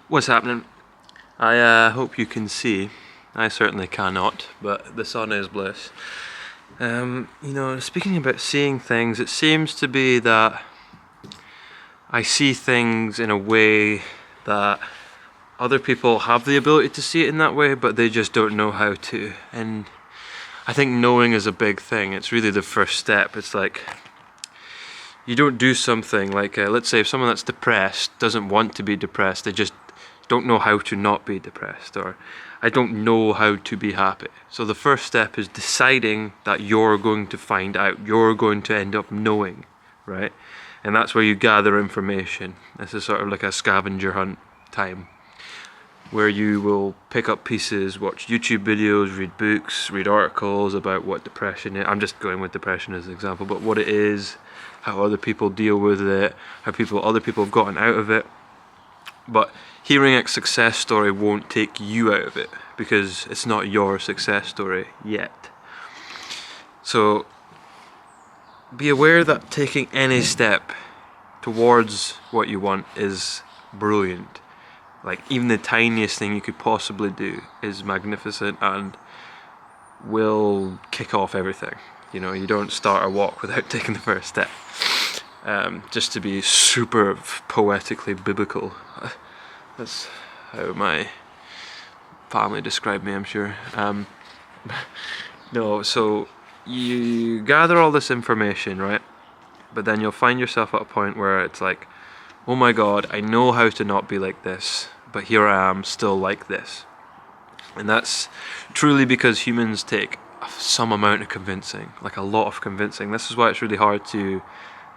What's happening? I hope you can see. I certainly cannot, but the sun is bliss. Speaking about seeing things, it seems to be that I see things in a way that other people have the ability to see it in that way, but they just don't know how to. And I think knowing is a big thing. It's really the first step. It's like, you don't do something like, let's say if someone that's depressed doesn't want to be depressed, they just don't know how to not be depressed, or I don't know how to be happy. So the first step is deciding that you're going to find out, you're going to end up knowing, right? And that's where you gather information. This is sort of like a scavenger hunt time, where you will pick up pieces, watch YouTube videos, read books, read articles about what depression is. I'm just going with depression as an example, but what it is, how other people deal with it, how other people have gotten out of it. But hearing a success story won't take you out of it, because it's not your success story yet. So be aware that taking any step towards what you want is brilliant. Like, even the tiniest thing you could possibly do is magnificent and will kick off everything. You know, you don't start a walk without taking the first step. Just to be super poetically biblical. That's how my family described me, I'm sure. No, so you gather all this information, right? But then you'll find yourself at a point where it's like, oh my God, I know how to not be like this, but here I am still like this. And that's truly because humans take some amount of convincing, like a lot of convincing. This is why it's really hard to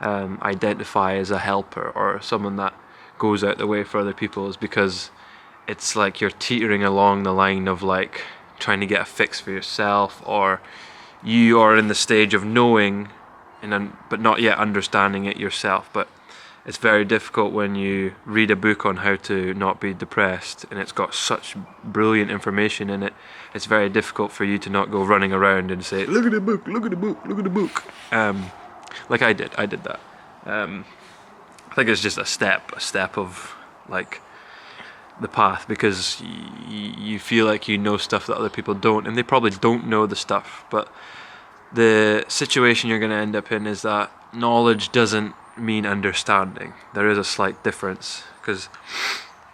identify as a helper or someone that goes out the way for other people, is because it's like you're teetering along the line of like trying to get a fix for yourself, or you are in the stage of knowing but not yet understanding it yourself. But it's very difficult when you read a book on how to not be depressed and it's got such brilliant information in it. It's very difficult for you to not go running around and say, look at the book, look at the book, look at the book. Like I did that. I think it's just a step of like the path, because you feel like you know stuff that other people don't, and they probably don't know the stuff. But the situation you're going to end up in is that knowledge doesn't mean understanding. There is a slight difference, because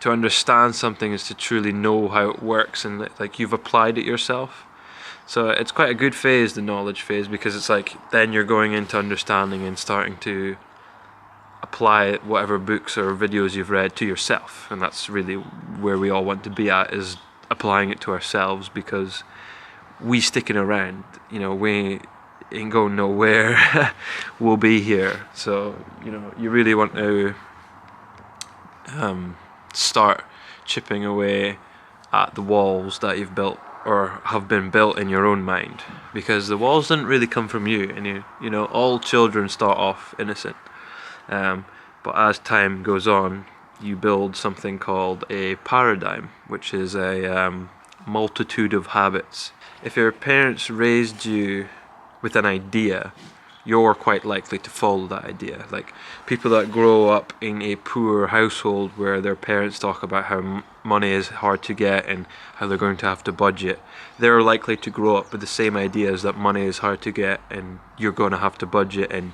to understand something is to truly know how it works, and like you've applied it yourself. So it's quite a good phase, the knowledge phase, because it's like then you're going into understanding and starting to apply whatever books or videos you've read to yourself. And that's really where we all want to be at, is applying it to ourselves, because we sticking around, we ain't going nowhere. We'll be here. So you really want to start chipping away at the walls that you've built or have been built in your own mind, because the walls didn't really come from you. And all children start off innocent, but as time goes on, you build something called a paradigm, which is a multitude of habits. If your parents raised you with an idea, you're quite likely to follow that idea. Like people that grow up in a poor household where their parents talk about how money is hard to get and how they're going to have to budget, they're likely to grow up with the same ideas, that money is hard to get and you're going to have to budget, and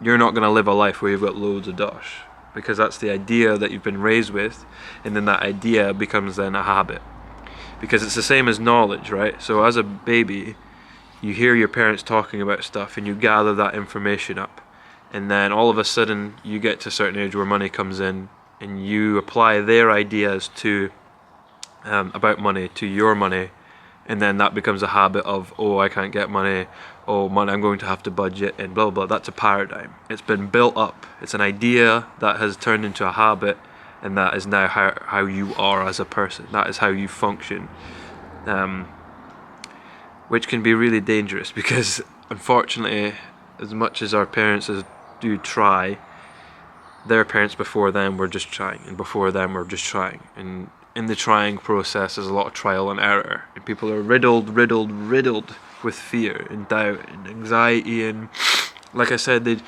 you're not gonna live a life where you've got loads of dosh, because that's the idea that you've been raised with, and then that idea becomes then a habit. Because it's the same as knowledge, right? So as a baby, you hear your parents talking about stuff and you gather that information up, and then all of a sudden you get to a certain age where money comes in, and you apply their ideas to about money to your money, and then that becomes a habit of, oh, I can't get money, oh money, I'm going to have to budget, and blah blah blah. That's a paradigm. It's been built up. It's an idea that has turned into a habit, and that is now how you are as a person. That is how you function. Which can be really dangerous, because unfortunately, as much as our parents do try, their parents before them were just trying, and before them were just trying, and in the trying process there's a lot of trial and error, and people are riddled with fear and doubt and anxiety, and like I said,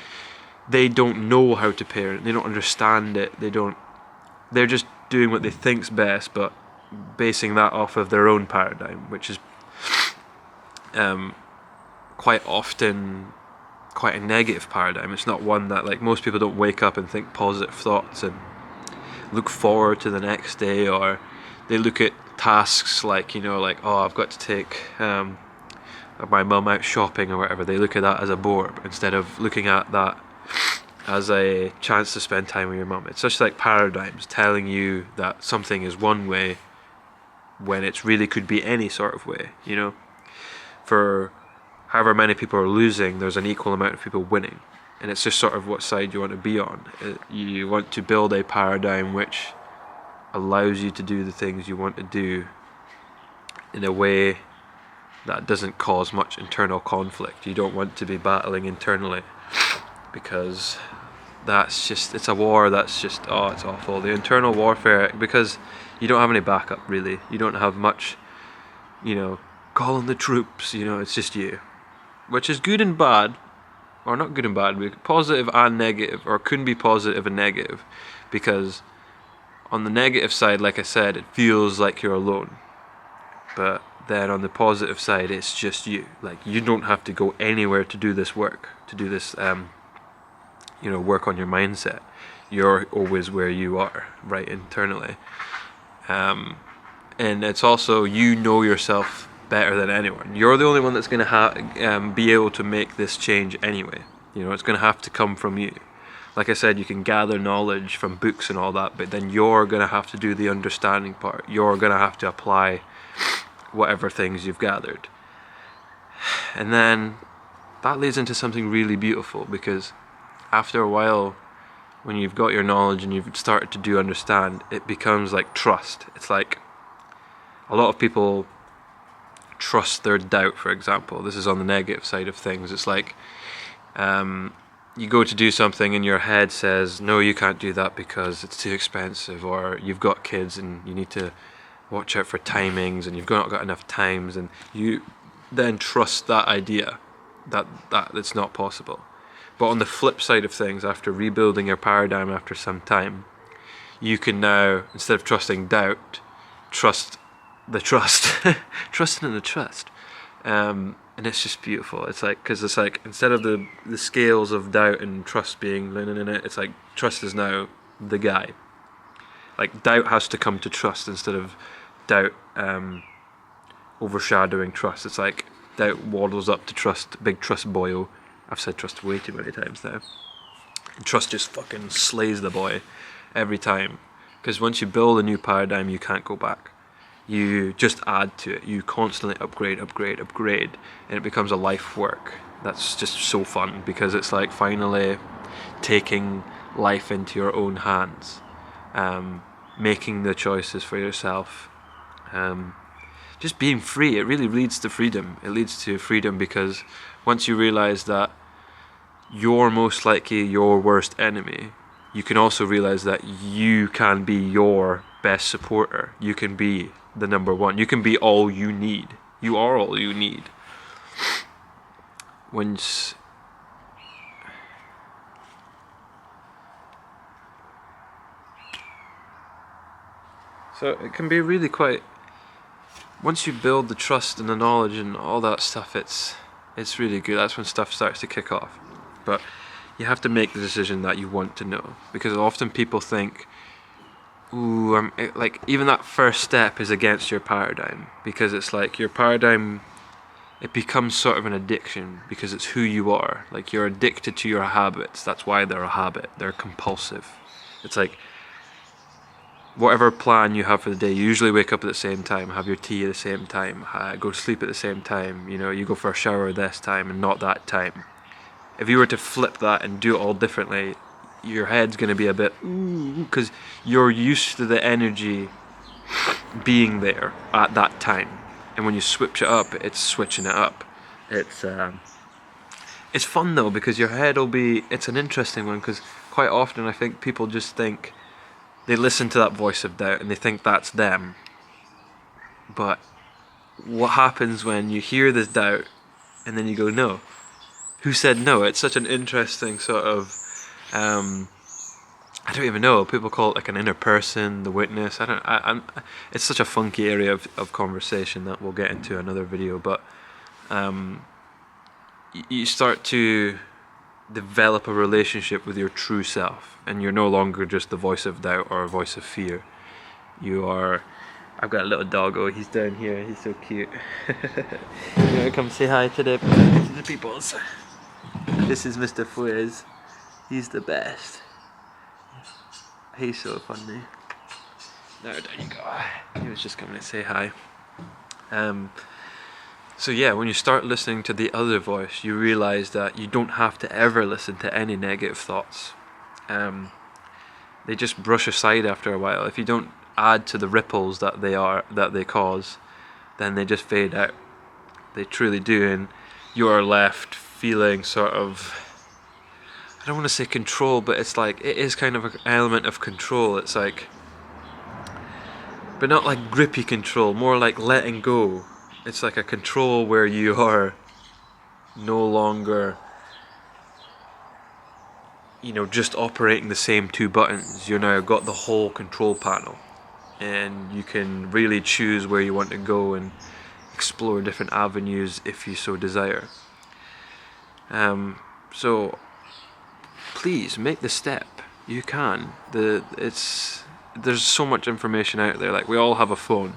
they don't know how to parent, they don't understand it, they're just doing what they think's best, but basing that off of their own paradigm, which is quite often quite a negative paradigm. It's not one that, like, most people don't wake up and think positive thoughts and look forward to the next day, or they look at tasks like, you know, like, oh, I've got to take my mum out shopping or whatever. They look at that as a bore instead of looking at that as a chance to spend time with your mum. It's just like paradigms telling you that something is one way when it really could be any sort of way, you know. For however many people are losing, there's an equal amount of people winning, and it's just sort of what side you want to be on. You want to build a paradigm which allows you to do the things you want to do in a way that doesn't cause much internal conflict. You don't want to be battling internally, because that's just, it's a war that's just, oh, it's awful. The internal warfare, because you don't have any backup really. You don't have much, you know, calling the troops, you know, it's just you. Which is good and bad, or not good and bad, but positive and negative, or couldn't be positive and negative, because on the negative side, like I said, it feels like you're alone, but then on the positive side, it's just you. Like, you don't have to go anywhere to do this work, to do this, you know, work on your mindset. You're always where you are, right, internally. And it's also, you know yourself better than anyone. You're the only one that's going to be able to make this change anyway. You know, it's going to have to come from you. Like I said, you can gather knowledge from books and all that, but then you're going to have to do the understanding part. You're going to have to apply whatever things you've gathered. And then that leads into something really beautiful, because after a while, when you've got your knowledge and you've started to do understand, it becomes like trust. It's like a lot of people trust their doubt, for example. This is on the negative side of things. It's like you go to do something and your head says, no, you can't do that because it's too expensive, or you've got kids and you need to watch out for timings and you've not got enough times, and you then trust that idea that it's not possible. But on the flip side of things, after rebuilding your paradigm after some time, you can now, instead of trusting doubt, trust the trust. Trusting in the trust. And it's just beautiful. It's like, because it's like, instead of the scales of doubt and trust being in it, it's like trust is now the guy. Like, doubt has to come to trust instead of doubt overshadowing trust. It's like doubt waddles up to trust, big trust boyo. I've said trust way too many times now. And trust just fucking slays the boy every time. Because once you build a new paradigm, you can't go back. You just add to it. You constantly upgrade, and it becomes a life work. That's just so fun, because it's like finally taking life into your own hands, making the choices for yourself, just being free. It really leads to freedom. It leads to freedom because once you realize that you're most likely your worst enemy, you can also realize that you can be your best supporter. You can be the number one. You can be all you need. You are all you need. So it can be really quite, once you build the trust and the knowledge and all that stuff, it's really good. That's when stuff starts to kick off. But you have to make the decision that you want to know, because often people think, ooh, like, even that first step is against your paradigm, because it's like your paradigm, it becomes sort of an addiction because it's who you are. Like, you're addicted to your habits. That's why they're a habit. They're compulsive. It's like, whatever plan you have for the day, you usually wake up at the same time, have your tea at the same time, go to sleep at the same time, you know, you go for a shower this time and not that time. If you were to flip that and do it all differently, your head's going to be a bit, ooh, because you're used to the energy being there at that time. And when you switch it up, it's switching it up. It's fun though, because your head will be, it's an interesting one, because quite often I think people just think, they listen to that voice of doubt and they think that's them. But what happens when you hear this doubt and then you go, no? Who said no? It's such an interesting sort of I don't even know. People call it like an inner person, the witness. I'm. It's such a funky area of conversation that we'll get into another video. But you start to develop a relationship with your true self, and you're no longer just the voice of doubt or a voice of fear. You are. I've got a little doggo. He's down here. He's so cute. You want to come say hi to the peoples? This is Mr. Fwiz. He's the best. He's so funny. There you go. He was just coming to say hi. So yeah, when you start listening to the other voice, you realize that you don't have to ever listen to any negative thoughts. They just brush aside after a while. If you don't add to the ripples that they cause, then they just fade out. They truly do, and you are left feeling sort of, I don't want to say control, but it's like, it is kind of an element of control. It's like, but not like grippy control, more like letting go. It's like a control where you are no longer, just operating the same two buttons. You're now got the whole control panel, and you can really choose where you want to go and explore different avenues if you so desire. So please make the step. You can. There's so much information out there. Like, we all have a phone.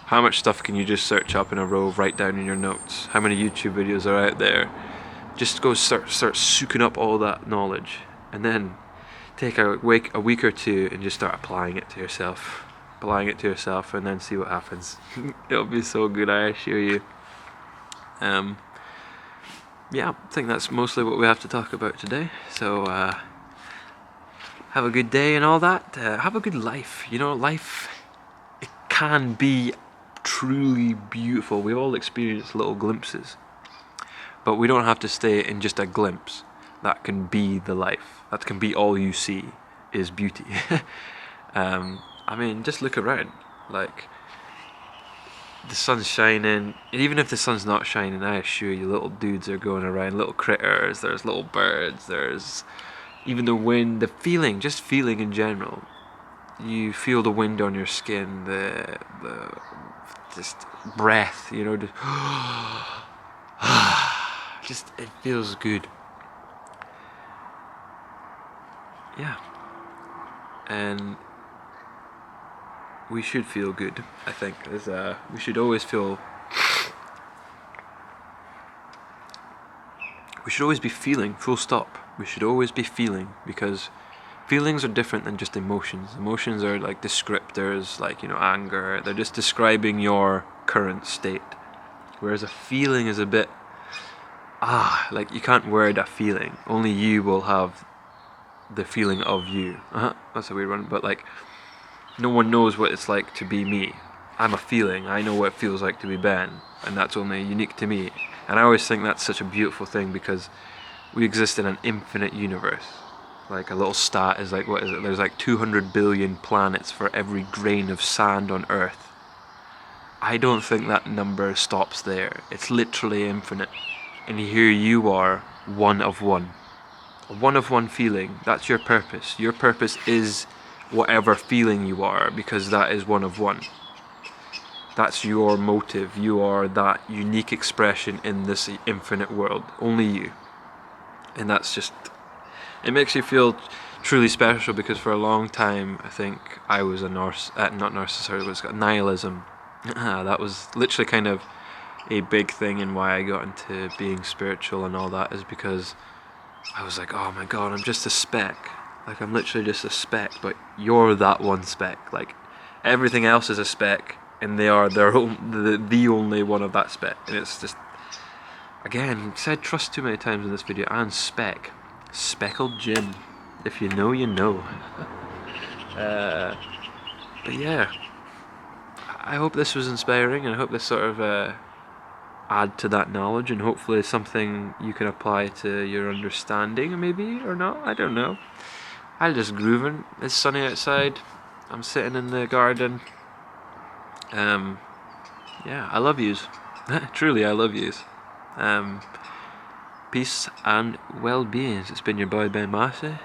How much stuff can you just search up in a row, write down in your notes? How many YouTube videos are out there? Just go start soaking up all that knowledge, and then take a week or two and just start applying it to yourself. And then see what happens. It'll be so good, I assure you. Yeah, I think that's mostly what we have to talk about today. So have a good day and all that. Have a good life. Life, it can be truly beautiful. We've all experienced little glimpses, but we don't have to stay in just a glimpse. That can be the life. That can be all you see is beauty. Just look around. Like, the sun's shining, and even if the sun's not shining, I assure you, little dudes are going around, little critters, there's little birds, there's even the wind, the feeling, just feeling in general. You feel the wind on your skin, the just breath, just it feels good. Yeah. And we should feel good, I think. We should always feel. We should always be feeling, full stop. We should always be feeling, because feelings are different than just emotions. Emotions are like descriptors, like, anger. They're just describing your current state. Whereas a feeling is a bit, like, you can't word a feeling. Only you will have the feeling of you. That's a weird one, but like, no one knows what it's like to be me. I'm a feeling. I know what it feels like to be Ben, and that's only unique to me. And I always think that's such a beautiful thing, because we exist in an infinite universe. Like, a little stat is like, what is it? There's like 200 billion planets for every grain of sand on Earth. I don't think that number stops there. It's literally infinite. And here you are, one of one. A one of one feeling. That's your purpose. Your purpose is whatever feeling you are, because that is one of one. That's your motive. You are that unique expression in this infinite world. Only you. And that's just, it makes you feel truly special, because for a long time I think I was it was nihilism. That was literally kind of a big thing in why I got into being spiritual and all that, is because I was like, oh my god, I'm just a speck. Like, I'm literally just a speck, but you're that one speck. Like, everything else is a speck, and they are the only one of that speck. And it's just, again, said trust too many times in this video, and speck. Speckled Jim. If you know, you know. But yeah, I hope this was inspiring, and I hope this sort of add to that knowledge, and hopefully something you can apply to your understanding, maybe, or not, I don't know. I'm just grooving. It's sunny outside. I'm sitting in the garden. Yeah, I love yous. Truly, I love yous. Peace and well-beings. It's been your boy Ben Massey.